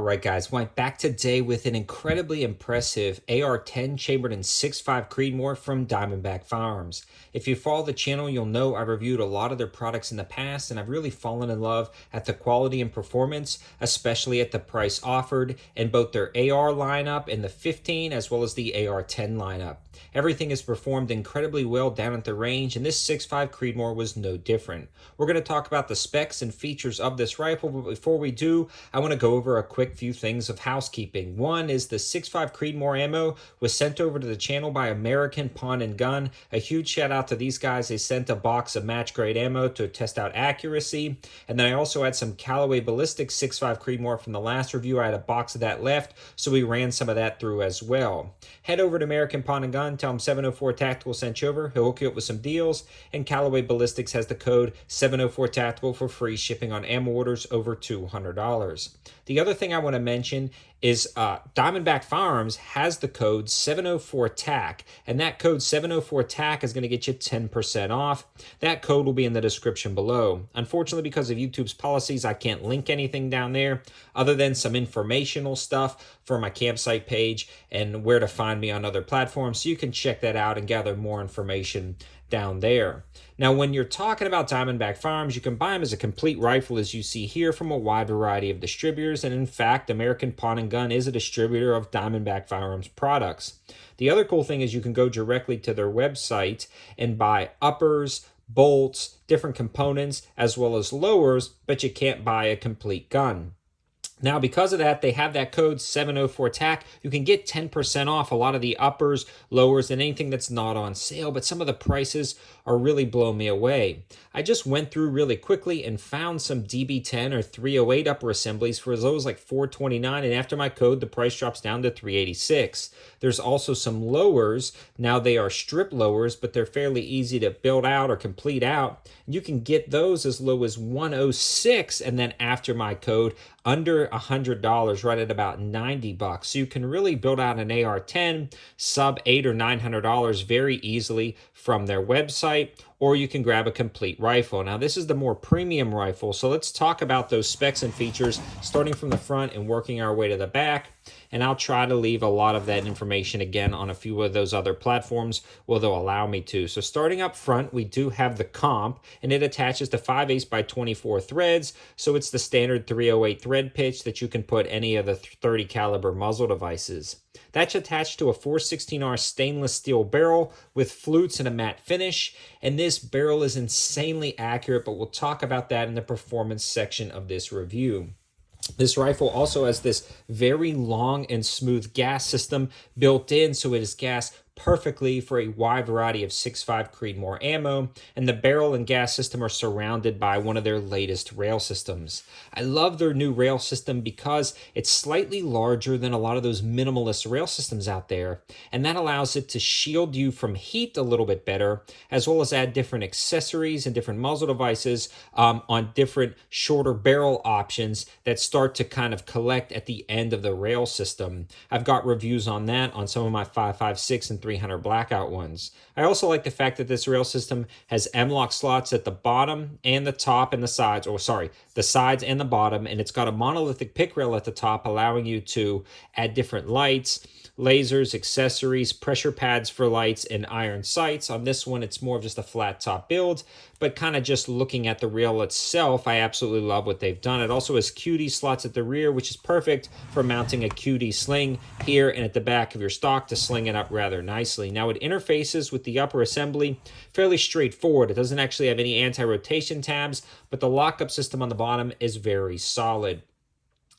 Alright guys, well, I'm back today with an incredibly impressive AR-10 chambered in 6.5 Creedmoor from Diamondback Firearms. If you follow the channel, you'll know I've reviewed a lot of their products in the past and I've really fallen in love at the quality and performance, especially at the price offered in both their AR lineup and the 15 as well as the AR-10 lineup. Everything is performed incredibly well down at the range, and this 6.5 Creedmoor was no different. We're going to talk about the specs and features of this rifle, but before we do, I want to go over a quick few things of housekeeping. One is the 6.5 Creedmoor ammo was sent over to the channel by American Pawn & Gun. A huge shout out to these guys. They sent a box of match grade ammo to test out accuracy. And then I also had some Callaway Ballistic 6.5 Creedmoor from the last review. I had a box of that left, so we ran some of that through as well. Head over to American Pawn & Gun, tell them 704 Tactical sent you over. He'll hook you up with some deals. And Callaway Ballistics has the code 704 Tactical for free shipping on ammo orders over $200. The other thing I want to mention is Diamondback Firearms has the code 704TAC, and that code 704TAC is going to get you 10% off. That code will be in the description below. Unfortunately, because of YouTube's policies, I can't link anything down there other than some informational stuff for my campsite page and where to find me on other platforms, so you can check that out and gather more information down there. Now, when you're talking about Diamondback Firearms, you can buy them as a complete rifle, as you see here, from a wide variety of distributors. And in fact, American Pawn & Gun is a distributor of Diamondback Firearms products. The other cool thing is you can go directly to their website and buy uppers, bolts, different components, as well as lowers, but you can't buy a complete gun. Now, because of that, they have that code 704TAC. You can get 10% off a lot of the uppers, lowers, and anything that's not on sale, but some of the prices are really blowing me away. I just went through really quickly and found some DB10 or 308 upper assemblies for as low as like $429, and after my code, the price drops down to $386. There's also some lowers. Now, they are strip lowers, but they're fairly easy to build out or complete out. You can get those as low as $106, and then after my code, under $100, right at about $90. So you can really build out an AR-10 sub $800 or $900 very easily from their website, or you can grab a complete rifle. Now, this is the more premium rifle, so let's talk about those specs and features, starting from the front and working our way to the back. And I'll try to leave a lot of that information again on a few of those other platforms where they'll allow me to. So starting up front, we do have the comp, and it attaches to 5/8 by 24 threads. So it's the standard 308 thread pitch that you can put any of the 30 caliber muzzle devices. That's attached to a 416R stainless steel barrel with flutes and a matte finish. And this barrel is insanely accurate, but we'll talk about that in the performance section of this review. This rifle also has this very long and smooth gas system built in, so it is gas perfectly for a wide variety of 6.5 Creedmoor ammo, and the barrel and gas system are surrounded by one of their latest rail systems. I love their new rail system because it's slightly larger than a lot of those minimalist rail systems out there, and that allows it to shield you from heat a little bit better, as well as add different accessories and different muzzle devices on different shorter barrel options that start to kind of collect at the end of the rail system. I've got reviews on that on some of my 5.56 and 300 blackout ones. I also like the fact that this rail system has M-lock slots at the bottom and the top and the sides, or sorry, the sides and the bottom, and it's got a monolithic pick rail at the top, allowing you to add different lights, lasers, accessories, pressure pads for lights, and iron sights. On this one, it's more of just a flat top build, but kind of just looking at the rail itself, I absolutely love what they've done. It also has QD slots at the rear, which is perfect for mounting a QD sling here and at the back of your stock to sling it up rather nicely. Now, it interfaces with the upper assembly fairly straightforward. It doesn't actually have any anti-rotation tabs, but the lockup system on the bottom is very solid.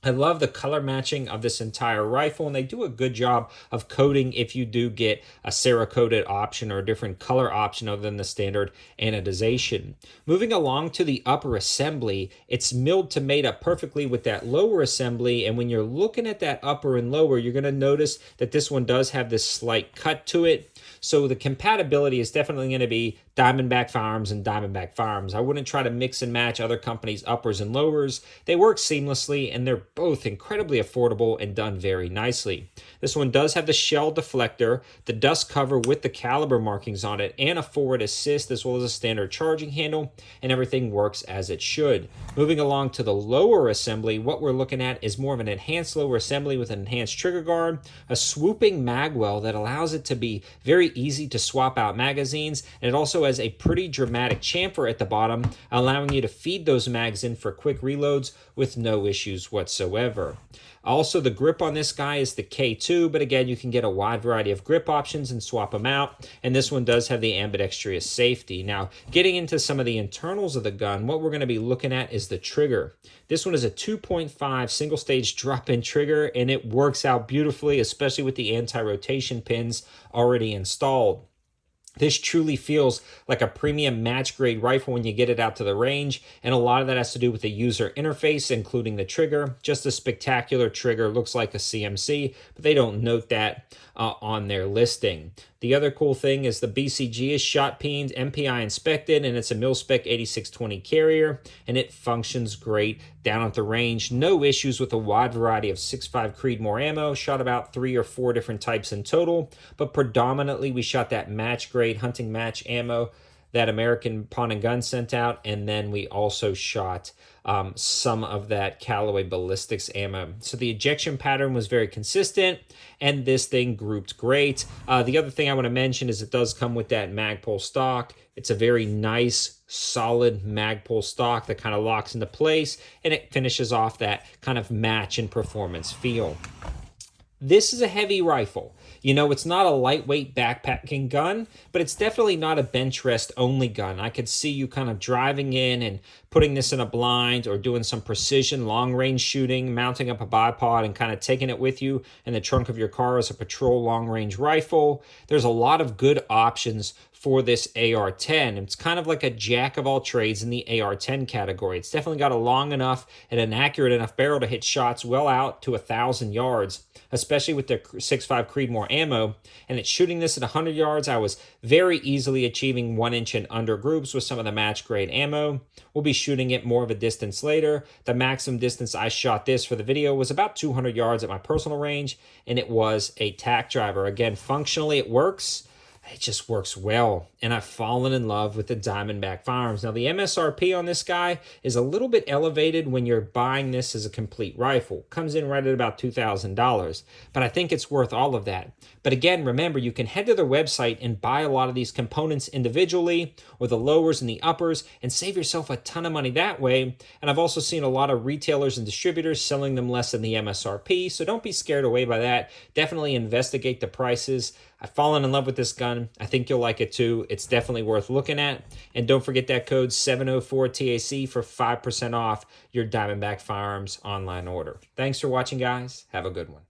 I love the color matching of this entire rifle, and they do a good job of coating if you do get a Cerakoted option or a different color option other than the standard anodization. Moving along to the upper assembly, it's milled to mate up perfectly with that lower assembly, and when you're looking at that upper and lower, you're going to notice that this one does have this slight cut to it. So the compatibility is definitely going to be Diamondback Firearms and Diamondback Firearms. I wouldn't try to mix and match other companies' uppers and lowers. They work seamlessly, and they're both incredibly affordable and done very nicely. This one does have the shell deflector, the dust cover with the caliber markings on it, and a forward assist, as well as a standard charging handle, and everything works as it should. Moving along to the lower assembly, what we're looking at is more of an enhanced lower assembly with an enhanced trigger guard, a swooping mag well that allows it to be very easy to swap out magazines, and it also has a pretty dramatic chamfer at the bottom, allowing you to feed those mags in for quick reloads with no issues whatsoever. Also, the grip on this guy is the K2, but again, you can get a wide variety of grip options and swap them out, and this one does have the ambidextrous safety. Now, getting into some of the internals of the gun, what we're going to be looking at is the trigger. This one is a 2.5 single-stage drop-in trigger, and it works out beautifully, especially with the anti-rotation pins already installed. This truly feels like a premium match-grade rifle when you get it out to the range, and a lot of that has to do with the user interface, including the trigger. Just a spectacular trigger, looks like a CMC, but they don't note that on their listing. The other cool thing is the BCG is shot peened, MPI inspected, and it's a mil-spec 8620 carrier, and it functions great down at the range. No issues with a wide variety of 6.5 Creedmoor ammo. Shot about 3 or 4 different types in total, but predominantly we shot that match-grade hunting match ammo that American Pawn and Gun sent out, and then we also shot some of that Callaway ballistics ammo. So the ejection pattern was very consistent, and this thing grouped great. The other thing I want to mention is it does come with that Magpul stock. It's a very nice, solid Magpul stock that kind of locks into place, and it finishes off that kind of match and performance feel. This is a heavy rifle. You know, it's not a lightweight backpacking gun, but it's definitely not a bench rest only gun. I could see you kind of driving in and putting this in a blind or doing some precision long range shooting, mounting up a bipod and kind of taking it with you in the trunk of your car as a patrol long range rifle. There's a lot of good options for this AR-10. It's kind of like a jack of all trades in the AR-10 category. It's definitely got a long enough and an accurate enough barrel to hit shots well out to 1,000 yards, especially with the 6.5 Creedmoor ammo. And it's shooting this at 100 yards. I was very easily achieving 1-inch and under groups with some of the match grade ammo. We'll be shooting it more of a distance later. The maximum distance I shot this for the video was about 200 yards at my personal range, and it was a tack driver. Again, functionally it works. It just works well, and I've fallen in love with the Diamondback Firearms. Now, the MSRP on this guy is a little bit elevated when you're buying this as a complete rifle. Comes in right at about $2,000, but I think it's worth all of that. But again, remember, you can head to their website and buy a lot of these components individually, or the lowers and the uppers, and save yourself a ton of money that way. And I've also seen a lot of retailers and distributors selling them less than the MSRP, so don't be scared away by that. Definitely investigate the prices. I've fallen in love with this gun. I think you'll like it too. It's definitely worth looking at. And don't forget that code 704TAC for 5% off your Diamondback Firearms online order. Thanks for watching, guys. Have a good one.